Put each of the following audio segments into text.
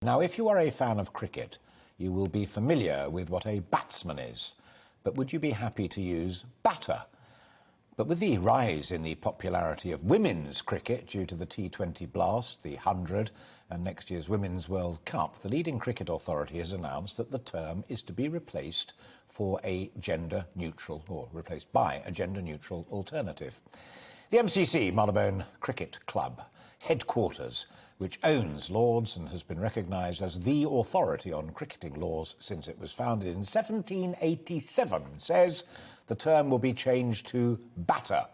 Now, if you are a fan of cricket, you will be familiar with what a batsman is. But would you be happy to use batter? But with the rise in the popularity of women's cricket due to the T20 Blast, the 100 and next year's Women's World Cup, the leading cricket authority has announced that the term is to be replaced for a gender-neutral, or replaced by a gender-neutral alternative. The MCC, Marylebone Cricket Club, headquarters, which owns Lords and has been recognised as the authority on cricketing laws since it was founded in 1787, says the term will be changed to batter.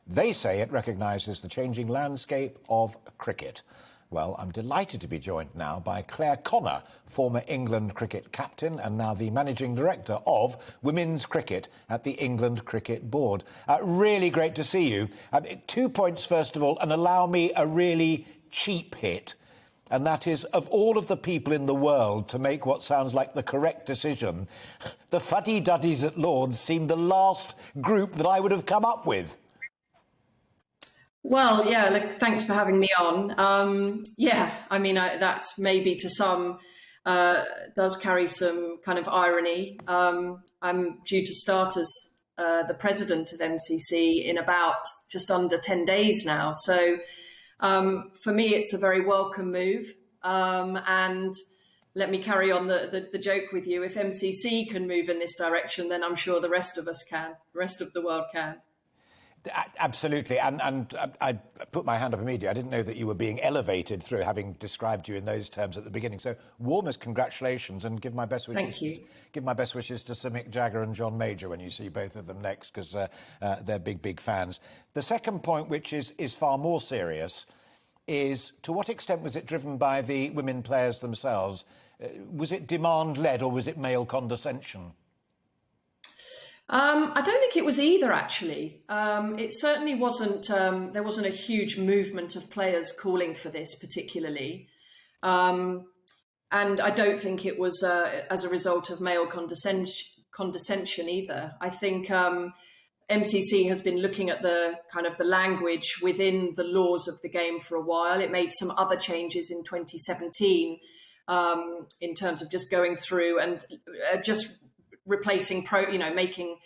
They say it recognises the changing landscape of cricket. Well, I'm delighted to be joined now by Clare Connor, former England cricket captain and now the managing director of women's cricket at the England Cricket Board. Really great to see you. 2 points, first of all, and allow me a really cheap hit, and that is, of all of the people in the world to make what sounds like the correct decision, the fuddy-duddies at Lords seem the last group that I would have come up with. Well, yeah, look, thanks for having me on. That maybe to some does carry some kind of irony. I'm due to start as the president of MCC in about just under 10 days now. So for me, it's a very welcome move. And let me carry on the joke with you. If MCC can move in this direction, then I'm sure the rest of us can, the rest of the world can. Absolutely, and I put my hand up immediately. I didn't know that you were being elevated through having described you in those terms at the beginning. So, warmest congratulations, and give my best wishes. Thank you. Give my best wishes to Sir Mick Jagger and John Major when you see both of them next, because they're big fans. The second point, which is far more serious, is to what extent was it driven by the women players themselves? Was it demand-led or was it male condescension? I don't think it was either, actually. It certainly wasn't, there wasn't a huge movement of players calling for this particularly. And I don't think it was as a result of male condescension either. I think MCC has been looking at the kind of the language within the laws of the game for a while. It made some other changes in 2017 in terms of just going through and just replacing making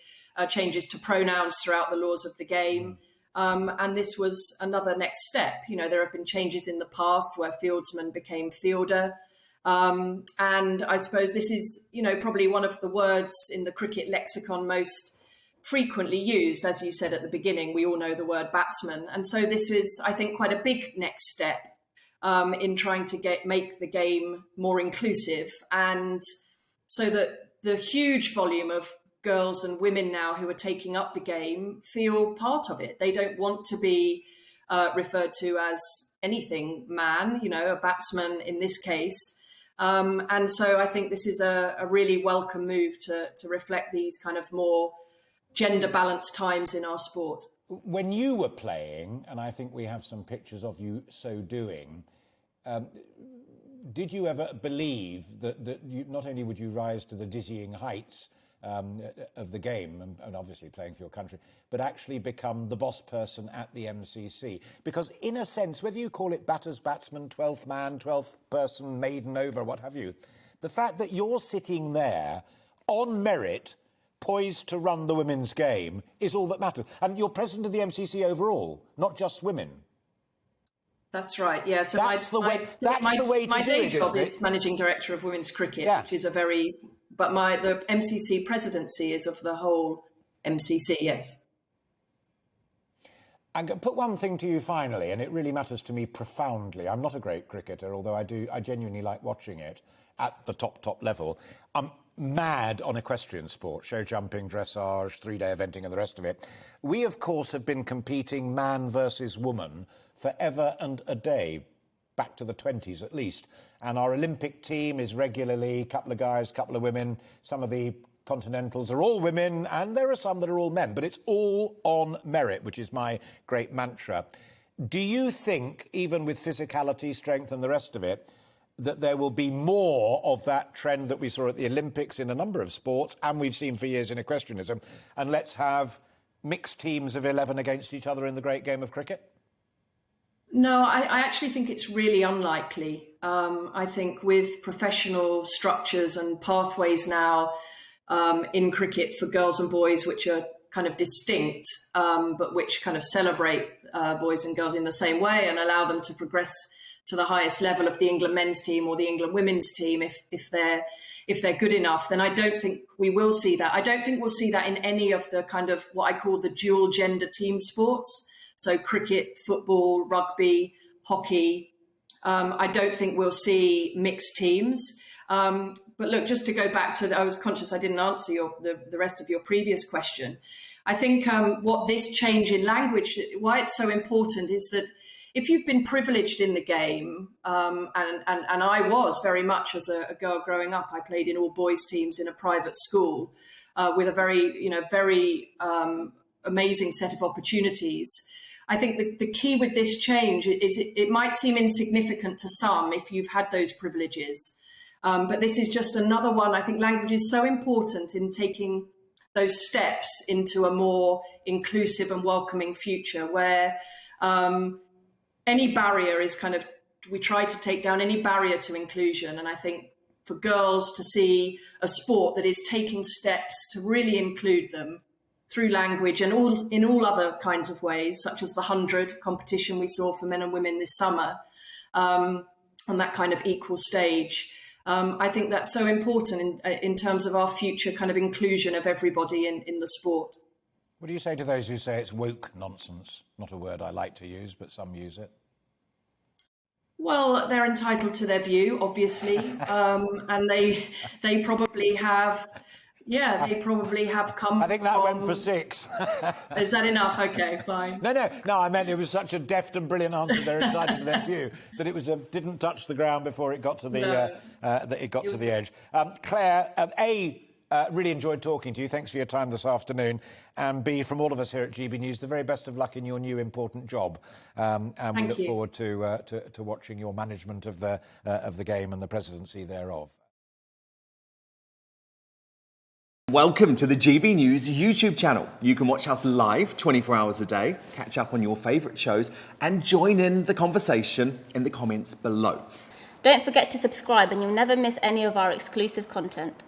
changes to pronouns throughout the laws of the game. And this was another next step. You know, there have been changes in the past where fieldsman became fielder. And I suppose this is, probably one of the words in the cricket lexicon most frequently used. As you said at the beginning, we all know the word batsman. And so this is, I think, quite a big next step in trying to make the game more inclusive, and so that the huge volume of girls and women now who are taking up the game feel part of it. They don't want to be referred to as anything man, a batsman in this case. And so I think this is a really welcome move to reflect these kind of more gender balanced times in our sport. When you were playing, and I think we have some pictures of you so doing, did you ever believe that you, not only would you rise to the dizzying heights of the game, and obviously playing for your country, but actually become the boss person at the MCC? Because in a sense, whether you call it batter's batsman, 12th man, 12th person, maiden over, what have you, the fact that you're sitting there on merit, poised to run the women's game, is all that matters. And you're president of the MCC overall, not just women. That's right, yeah. So that's the way to do it, my day job is managing director of women's cricket, which is but the MCC presidency is of the whole MCC, yes. I'm going to put one thing to you finally, and it really matters to me profoundly. I'm not a great cricketer, although I genuinely like watching it at the top level. I'm mad on equestrian sport, show jumping, dressage, three-day eventing and the rest of it. We, of course, have been competing man versus woman forever and a day, back to the 20s at least. And our Olympic team is regularly a couple of guys, a couple of women. Some of the continentals are all women, and there are some that are all men, but it's all on merit, which is my great mantra. Do you think, even with physicality, strength and the rest of it, that there will be more of that trend that we saw at the Olympics in a number of sports, and we've seen for years in equestrianism, and let's have mixed teams of 11 against each other in the great game of cricket? No, I actually think it's really unlikely. I think with professional structures and pathways now in cricket for girls and boys, which are kind of distinct, but which kind of celebrate boys and girls in the same way and allow them to progress to the highest level of the England men's team or the England women's team if they're good enough, then I don't think we will see that. I don't think we'll see that in any of the kind of what I call the dual gender team sports. So cricket, football, rugby, hockey. I don't think we'll see mixed teams. But look, just to go back to, I was conscious I didn't answer the rest of your previous question. I think what this change in language, why it's so important is that if you've been privileged in the game, and I was very much as a girl growing up, I played in all boys teams in a private school with a very amazing set of opportunities. I think the key with this change is it might seem insignificant to some if you've had those privileges, but this is just another one. I think language is so important in taking those steps into a more inclusive and welcoming future where any barrier is we try to take down any barrier to inclusion. And I think for girls to see a sport that is taking steps to really include them through language and in all other kinds of ways, such as the 100 competition we saw for men and women this summer, on that kind of equal stage. I think that's so important in terms of our future kind of inclusion of everybody in the sport. What do you say to those who say it's woke nonsense? Not a word I like to use, but some use it. Well, they're entitled to their view, obviously, and they probably have. Yeah, they probably have come. I think that went for 6. Is that enough? Okay, fine. No. I meant it was such a deft and brilliant answer. They're entitled to their view that it was didn't touch the ground before it got to the to the edge. Clare, really enjoyed talking to you. Thanks for your time this afternoon. And B, from all of us here at GB News, the very best of luck in your new important job. And we look forward to watching your management of the game and the presidency thereof. Welcome to the GB News YouTube channel. You can watch us live 24 hours a day, catch up on your favourite shows and join in the conversation in the comments below. Don't forget to subscribe and you'll never miss any of our exclusive content.